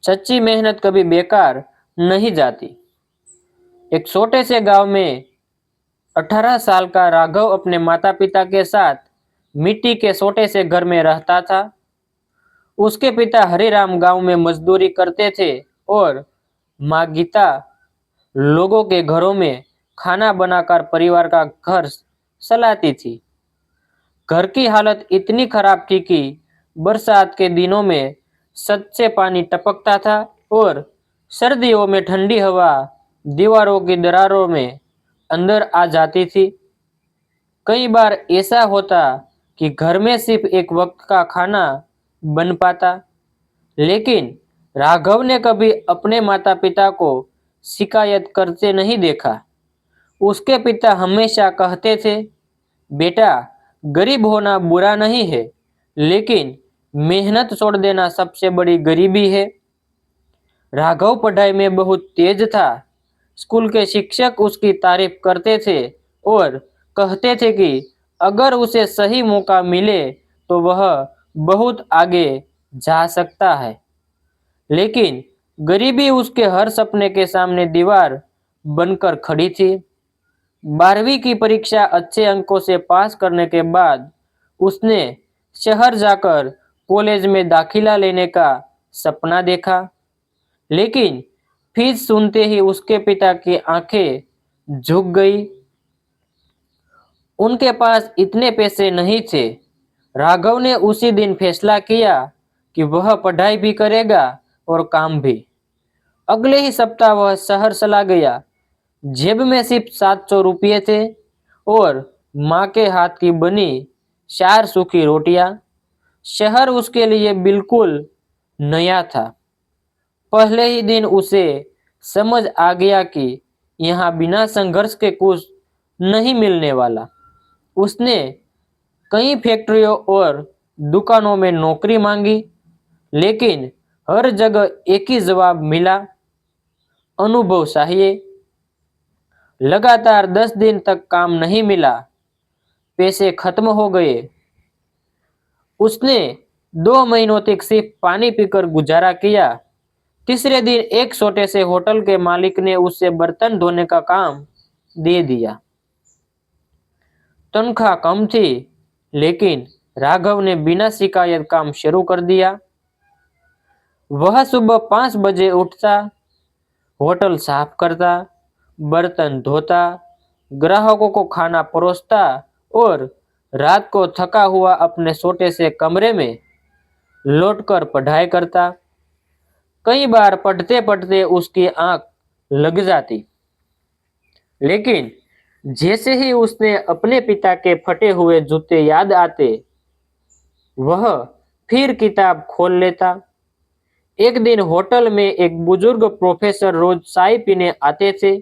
सच्ची मेहनत कभी बेकार नहीं जाती। एक छोटे से गांव में 18 साल का राघव अपने माता पिता के साथ मिट्टी के छोटे से घर में रहता था। उसके पिता हरिराम गांव में मजदूरी करते थे और माँ गीता लोगों के घरों में खाना बनाकर परिवार का घर चलाती थी। घर की हालत इतनी खराब थी कि बरसात के दिनों में छत से पानी टपकता था और सर्दियों में ठंडी हवा दीवारों की दरारों में अंदर आ जाती थी। कई बार ऐसा होता कि घर में सिर्फ एक वक्त का खाना बन पाता, लेकिन राघव ने कभी अपने माता पिता को शिकायत करते नहीं देखा। उसके पिता हमेशा कहते थे, बेटा, गरीब होना बुरा नहीं है, लेकिन मेहनत छोड़ देना सबसे बड़ी गरीबी है। राघव पढ़ाई में बहुत तेज था। स्कूल के शिक्षक उसकी तारीफ करते थे और कहते थे कि अगर उसे सही मौका मिले तो वह बहुत आगे जा सकता है। लेकिन गरीबी उसके हर सपने के सामने दीवार बनकर खड़ी थी। 12वीं की परीक्षा अच्छे अंकों से पास करने के बाद उसने शहर जाकर कॉलेज में दाखिला लेने का सपना देखा, लेकिन फीस सुनते ही उसके पिता की आंखें झुक गई। उनके पास इतने पैसे नहीं थे। राघव ने उसी दिन फैसला किया कि वह पढ़ाई भी करेगा और काम भी। अगले ही सप्ताह वह शहर चला गया। जेब में सिर्फ 700 रुपये थे और माँ के हाथ की बनी 4 सूखी रोटियां। शहर उसके लिए बिल्कुल नया था। पहले ही दिन उसे समझ आ गया कि यहाँ बिना संघर्ष के कुछ नहीं मिलने वाला। उसने कई फैक्ट्रियों और दुकानों में नौकरी मांगी, लेकिन हर जगह एक ही जवाब मिला, अनुभव चाहिए। लगातार 10 दिन तक काम नहीं मिला, पैसे खत्म हो गए। उसने 2 महीनों तक सिर्फ पानी पीकर गुजारा किया। तीसरे दिन एक छोटे से होटल के मालिक ने उसे बर्तन धोने का काम दे दिया। तनख्वाह कम थी, लेकिन राघव ने बिना शिकायत काम शुरू कर दिया। वह सुबह 5 बजे उठता, होटल साफ करता, बर्तन धोता, ग्राहकों को खाना परोसता और रात को थका हुआ अपने छोटे से कमरे में लौटकर पढ़ाई करता। कई बार पढ़ते पढ़ते उसकी आंख लग जाती, लेकिन जैसे ही उसने अपने पिता के फटे हुए जूते याद आते, वह फिर किताब खोल लेता। एक दिन होटल में एक बुजुर्ग प्रोफेसर रोज चाय पीने आते थे।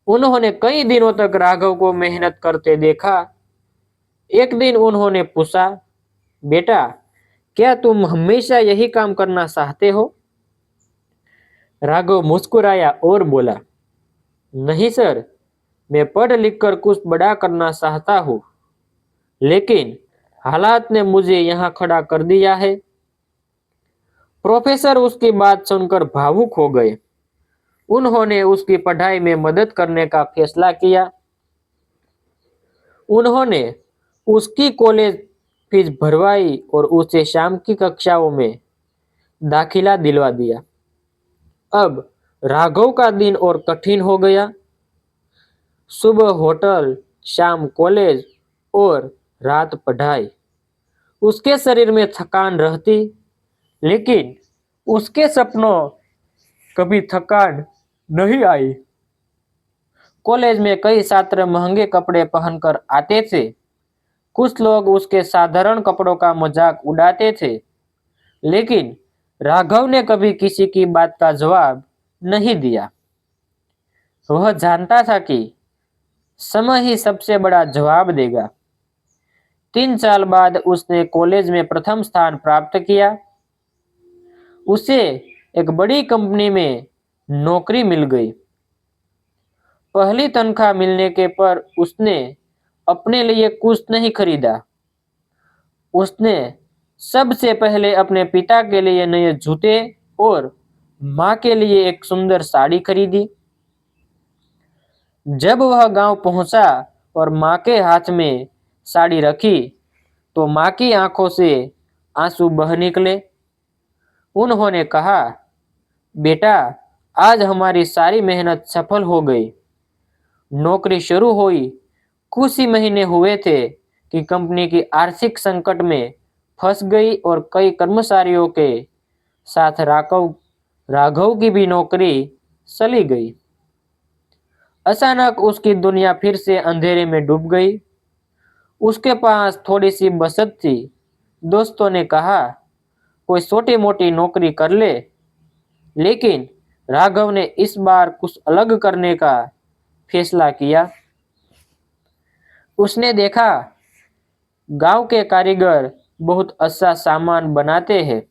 उन्होंने कई दिनों तक राघव को मेहनत करते देखा। एक दिन उन्होंने पूछा, बेटा, क्या तुम हमेशा यही काम करना चाहते हो? राघव मुस्कुराया और बोला, नहीं सर, मैं पढ़ लिख कर कुछ बड़ा करना चाहता हूँ, लेकिन हालात ने मुझे यहाँ खड़ा कर दिया है। प्रोफेसर उसकी बात सुनकर भावुक हो गए। उन्होंने उसकी पढ़ाई में मदद करने का फैसला किया। उन्होंने उसकी कॉलेज फीस भरवाई और उसे शाम की कक्षाओं में दाखिला दिलवा दिया। अब राघव का दिन और कठिन हो गया। सुबह होटल, शाम कॉलेज और रात पढ़ाई। उसके शरीर में थकान रहती, लेकिन उसके सपनों कभी थकान नहीं आई। कॉलेज में कई छात्र महंगे कपड़े पहनकर आते थे। कुछ लोग उसके साधारण कपड़ों का मजाक उड़ाते थे, लेकिन राघव ने कभी किसी की बात का जवाब नहीं दिया। वह जानता था कि समय ही सबसे बड़ा जवाब देगा। 3 साल बाद उसने कॉलेज में प्रथम स्थान प्राप्त किया। उसे एक बड़ी कंपनी में नौकरी मिल गई। पहली तनख्वाह मिलने के पर उसने अपने लिए कुछ नहीं खरीदा। उसने सबसे पहले अपने पिता के लिए नए जूते और माँ के लिए एक सुंदर साड़ी खरीदी। जब वह गांव पहुंचा और माँ के हाथ में साड़ी रखी तो माँ की आंखों से आंसू बह निकले। उन्होंने कहा, बेटा, आज हमारी सारी मेहनत सफल हो गई। नौकरी शुरू हुई, कुछ ही महीने हुए थे कि कंपनी की आर्थिक संकट में फंस गई और कई कर्मचारियों के साथ राघव राघव की भी नौकरी चली गई। अचानक उसकी दुनिया फिर से अंधेरे में डूब गई। उसके पास थोड़ी सी बचत थी। दोस्तों ने कहा, कोई छोटी मोटी नौकरी कर ले, लेकिन राघव ने इस बार कुछ अलग करने का फैसला किया। उसने देखा, गांव के कारीगर बहुत अच्छा सामान बनाते हैं,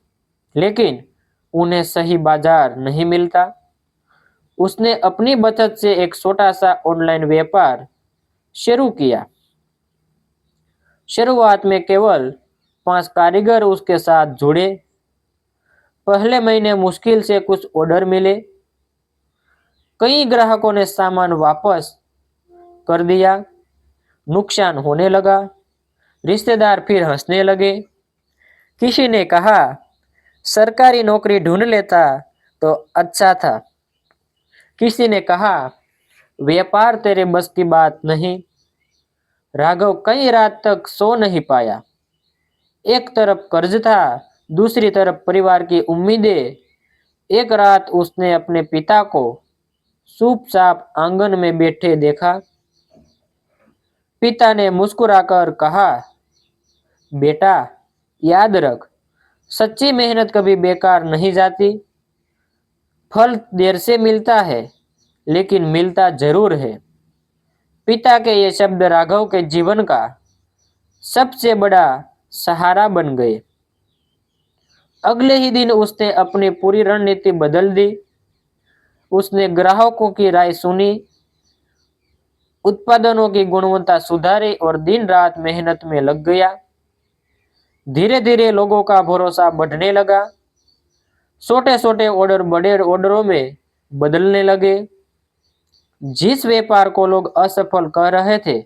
लेकिन उन्हें सही बाजार नहीं मिलता। उसने अपनी बचत से एक छोटा सा ऑनलाइन व्यापार शुरू किया। शुरुआत में केवल 5 कारीगर उसके साथ जुड़े। पहले महीने मुश्किल से कुछ ऑर्डर मिले। कई ग्राहकों ने सामान वापस कर दिया। नुकसान होने लगा। रिश्तेदार फिर हंसने लगे। किसी ने कहा, सरकारी नौकरी ढूंढ लेता तो अच्छा था। किसी ने कहा, व्यापार तेरे बस की बात नहीं। राघव कई रात तक सो नहीं पाया। एक तरफ कर्ज था, दूसरी तरफ परिवार की उम्मीदें। एक रात उसने अपने पिता को चुपचाप आंगन में बैठे देखा। पिता ने मुस्कुराकर कहा, बेटा, याद रख, सच्ची मेहनत कभी बेकार नहीं जाती। फल देर से मिलता है, लेकिन मिलता जरूर है। पिता के ये शब्द राघव के जीवन का सबसे बड़ा सहारा बन गए। अगले ही दिन उसने अपनी पूरी रणनीति बदल दी। उसने ग्राहकों की राय सुनी, उत्पादनों की गुणवत्ता सुधारी और दिन रात मेहनत में लग गया। धीरे धीरे लोगों का भरोसा बढ़ने लगा। छोटे छोटे ऑर्डर बड़े ऑर्डरों में बदलने लगे। जिस व्यापार को लोग असफल कह रहे थे,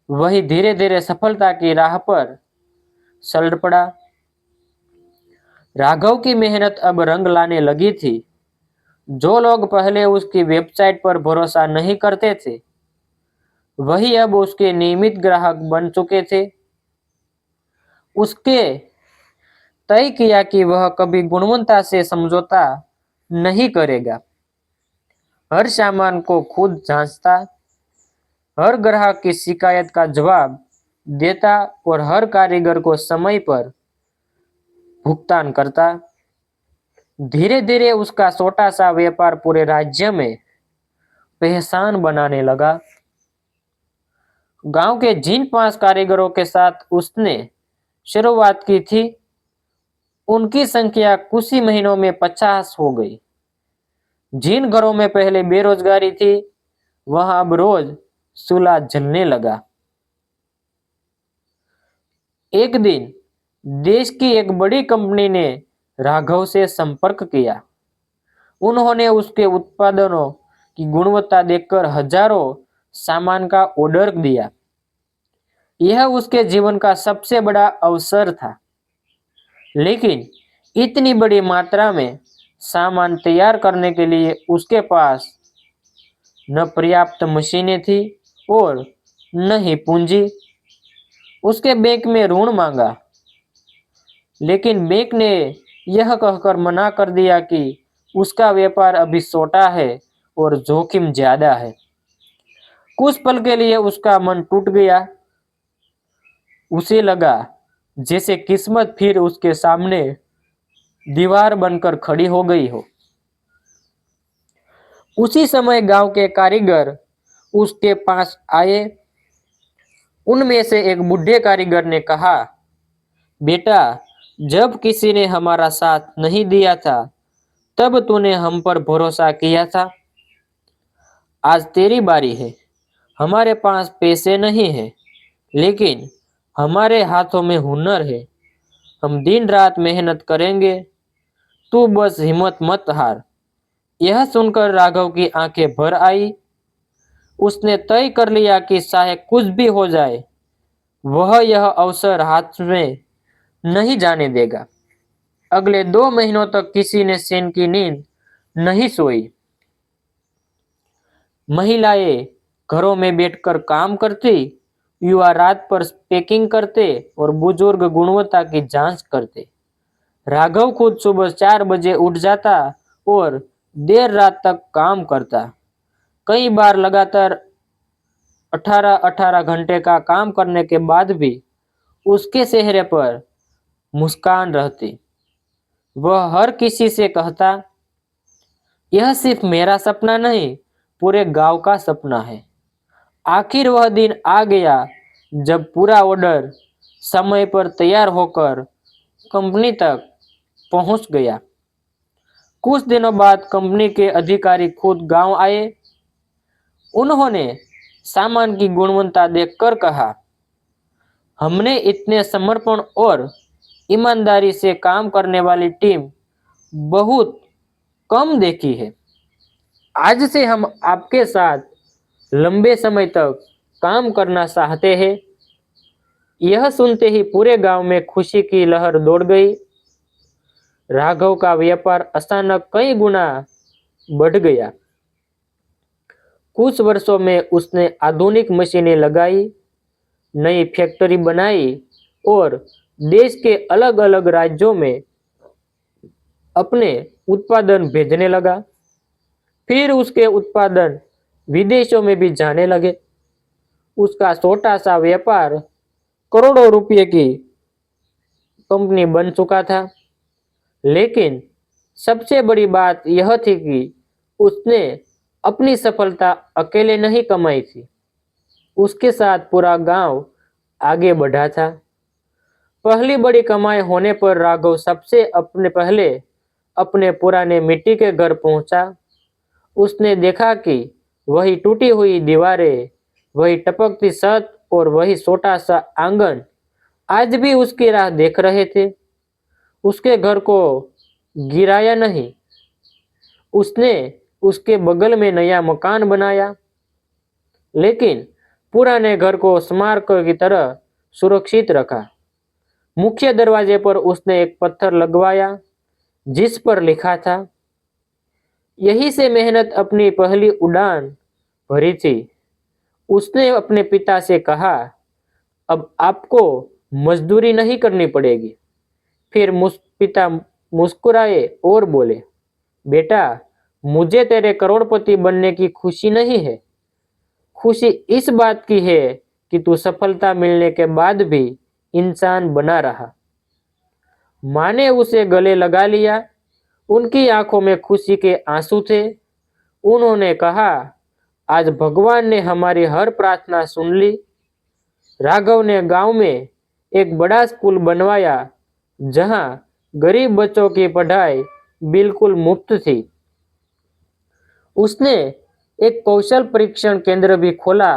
वही धीरे धीरे सफलता की राह पर चल पड़ा। राघव की मेहनत अब रंग लाने लगी थी। जो लोग पहले उसकी वेबसाइट पर भरोसा नहीं करते थे, वही अब उसके नियमित ग्राहक बन चुके थे। उसके तय किया कि वह कभी गुणवत्ता से समझौता नहीं करेगा। हर सामान को खुद जांचता, हर ग्राहक की शिकायत का जवाब देता और हर कारीगर को समय पर भुगतान करता। धीरे धीरे उसका छोटा सा व्यापार पूरे राज्य में पहचान बनाने लगा। गांव के जिन 5 कारीगरों के साथ उसने शुरुआत की थी, उनकी संख्या कुछ ही महीनों में 50 हो गई। जिन घरों में पहले बेरोजगारी थी, वहां अब रोज चूल्हा जलने लगा। एक दिन देश की एक बड़ी कंपनी ने राघव से संपर्क किया। उन्होंने उसके उत्पादनों की गुणवत्ता देखकर हजारों सामान का ऑर्डर दिया। यह उसके जीवन का सबसे बड़ा अवसर था, लेकिन इतनी बड़ी मात्रा में सामान तैयार करने के लिए उसके पास न पर्याप्त मशीनें थी और न ही पूंजी। उसके बैंक में ऋण मांगा, लेकिन बैंक ने यह कहकर मना कर दिया कि उसका व्यापार अभी छोटा है और जोखिम ज्यादा है। कुछ पल के लिए उसका मन टूट गया। उसे लगा जैसे किस्मत फिर उसके सामने दीवार बनकर खड़ी हो गई हो। उसी समय गांव के कारीगर उसके पास आए। उनमें से एक बूढ़े कारीगर ने कहा, बेटा, जब किसी ने हमारा साथ नहीं दिया था, तब तूने हम पर भरोसा किया था। आज तेरी बारी है। हमारे पास पैसे नहीं है, लेकिन हमारे हाथों में हुनर है। हम दिन रात मेहनत करेंगे, तू बस हिम्मत मत हार। यह सुनकर राघव की आंखें भर आई। उसने तय कर लिया कि चाहे कुछ भी हो जाए, वह यह अवसर हाथ में नहीं जाने देगा। अगले 2 महीनों तक किसी ने चैन की नींद नहीं सोई। महिलाएं घरों में बैठकर काम करती, युवा रात पर पैकिंग करते और बुजुर्ग गुणवत्ता की जांच करते। राघव खुद सुबह 4 बजे उठ जाता और देर रात तक काम करता। कई बार लगातार 18-18 घंटे का काम करने के बाद भी उसके चेहरे पर मुस्कान रहती। वह हर किसी से कहता, यह सिर्फ मेरा सपना नहीं, पूरे गांव का सपना है। आखिर वह दिन आ गया जब पूरा ऑर्डर समय पर तैयार होकर कंपनी तक पहुंच गया। कुछ दिनों बाद कंपनी के अधिकारी खुद गांव आए। उन्होंने सामान की गुणवत्ता देखकर कहा, हमने इतने समर्पण और ईमानदारी से काम करने वाली टीम बहुत कम देखी है। आज से हम आपके साथ लंबे समय तक काम करना चाहते हैं। यह सुनते ही पूरे गांव में खुशी की लहर दौड़ गई। राघव का व्यापार अचानक कई गुना बढ़ गया। कुछ वर्षों में उसने आधुनिक मशीनें लगाई, नई फैक्ट्री बनाई और देश के अलग अलग राज्यों में अपने उत्पादन भेजने लगा। फिर उसके उत्पादन विदेशों में भी जाने लगे। उसका छोटा सा व्यापार करोड़ों रुपए की कंपनी बन चुका था। लेकिन सबसे बड़ी बात यह थी कि उसने अपनी सफलता अकेले नहीं कमाई थी, उसके साथ पूरा गांव आगे बढ़ा था। पहली बड़ी कमाई होने पर राघव सबसे पहले अपने पुराने मिट्टी के घर पहुंचा। उसने देखा कि वही टूटी हुई दीवारें, वही टपकती छत और वही छोटा सा आंगन आज भी उसकी राह देख रहे थे। उसके घर को गिराया नहीं, उसने उसके बगल में नया मकान बनाया, लेकिन पुराने घर को स्मारक की तरह सुरक्षित रखा। मुख्य दरवाजे पर उसने एक पत्थर लगवाया जिस पर लिखा था, यही से मेहनत अपनी पहली उड़ान भरी थी। उसने अपने पिता से कहा, अब आपको मजदूरी नहीं करनी पड़ेगी। फिर पिता मुस्कुराए और बोले, बेटा, मुझे तेरे करोड़पति बनने की खुशी नहीं है, खुशी इस बात की है कि तू सफलता मिलने के बाद भी इंसान बना रहा। माँ ने उसे गले लगा लिया। उनकी आंखों में खुशी के आंसू थे। उन्होंने कहा, आज भगवान ने हमारी हर प्रार्थना सुन ली। राघव ने गांव में एक बड़ा स्कूल बनवाया जहां गरीब बच्चों की पढ़ाई बिल्कुल मुफ्त थी। उसने एक कौशल परीक्षण केंद्र भी खोला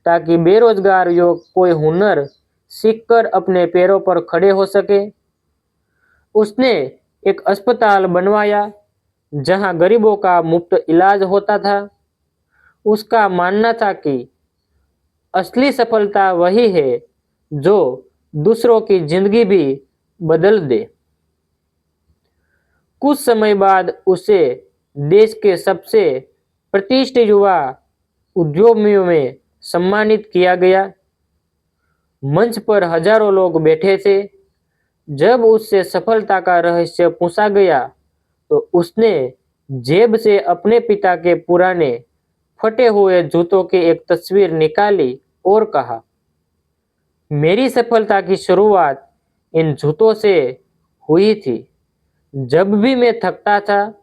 ताकि बेरोजगार युवक कोई हुनर सीखकर अपने पैरों पर खड़े हो सके। उसने एक अस्पताल बनवाया जहां गरीबों का मुफ्त इलाज होता था। उसका मानना था कि असली सफलता वही है जो दूसरों की जिंदगी भी बदल दे। कुछ समय बाद उसे देश के सबसे प्रतिष्ठित युवा उद्यमियों में सम्मानित किया गया। मंच पर हजारों लोग बैठे थे। जब उससे सफलता का रहस्य पूछा गया तो उसने जेब से अपने पिता के पुराने फटे हुए जूतों की एक तस्वीर निकाली और कहा, मेरी सफलता की शुरुआत इन जूतों से हुई थी। जब भी मैं थकता था,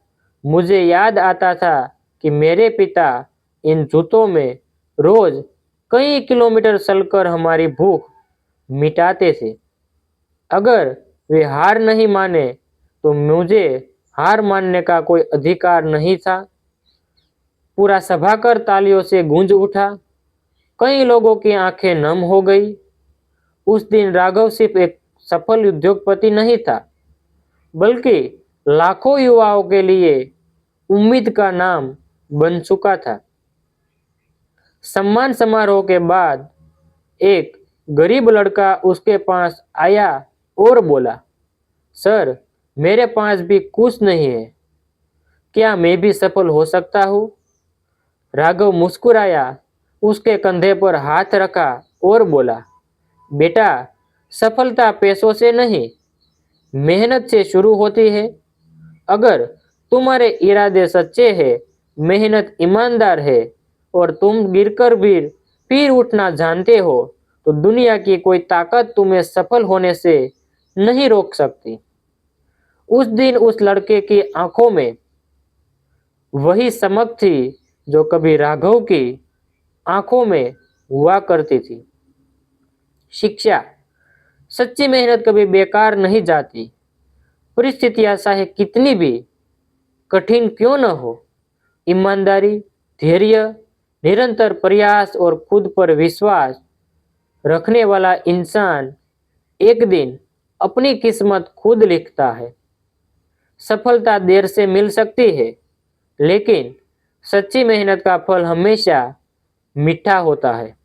मुझे याद आता था कि मेरे पिता इन जूतों में रोज कई किलोमीटर चलकर हमारी भूख मिटाते थे। अगर वे हार नहीं माने तो मुझे हार मानने का कोई अधिकार नहीं था। पूरा सभागार तालियों से गूंज उठा। कई लोगों की आंखें नम हो गई। उस दिन राघव सिर्फ एक सफल उद्योगपति नहीं था, बल्कि लाखों युवाओं के लिए उम्मीद का नाम बन चुका था। सम्मान समारोह के बाद एक गरीब लड़का उसके पास आया और बोला, सर, मेरे पास भी कुछ नहीं है, क्या मैं भी सफल हो सकता हूँ? राघव मुस्कुराया, उसके कंधे पर हाथ रखा और बोला, बेटा, सफलता पैसों से नहीं, मेहनत से शुरू होती है। अगर तुम्हारे इरादे सच्चे हैं, मेहनत ईमानदार है और तुम गिरकर भी फिर उठना जानते हो, तो दुनिया की कोई ताकत तुम्हें सफल होने से नहीं रोक सकती। उस दिन उस लड़के की आंखों में वही चमक थी जो कभी राघव की आंखों में हुआ करती थी। शिक्षा, सच्ची मेहनत कभी बेकार नहीं जाती। परिस्थितियां चाहे कितनी भी कठिन क्यों न हो, ईमानदारी, धैर्य, निरंतर प्रयास और खुद पर विश्वास रखने वाला इंसान एक दिन अपनी किस्मत खुद लिखता है। सफलता देर से मिल सकती है, लेकिन सच्ची मेहनत का फल हमेशा मीठा होता है।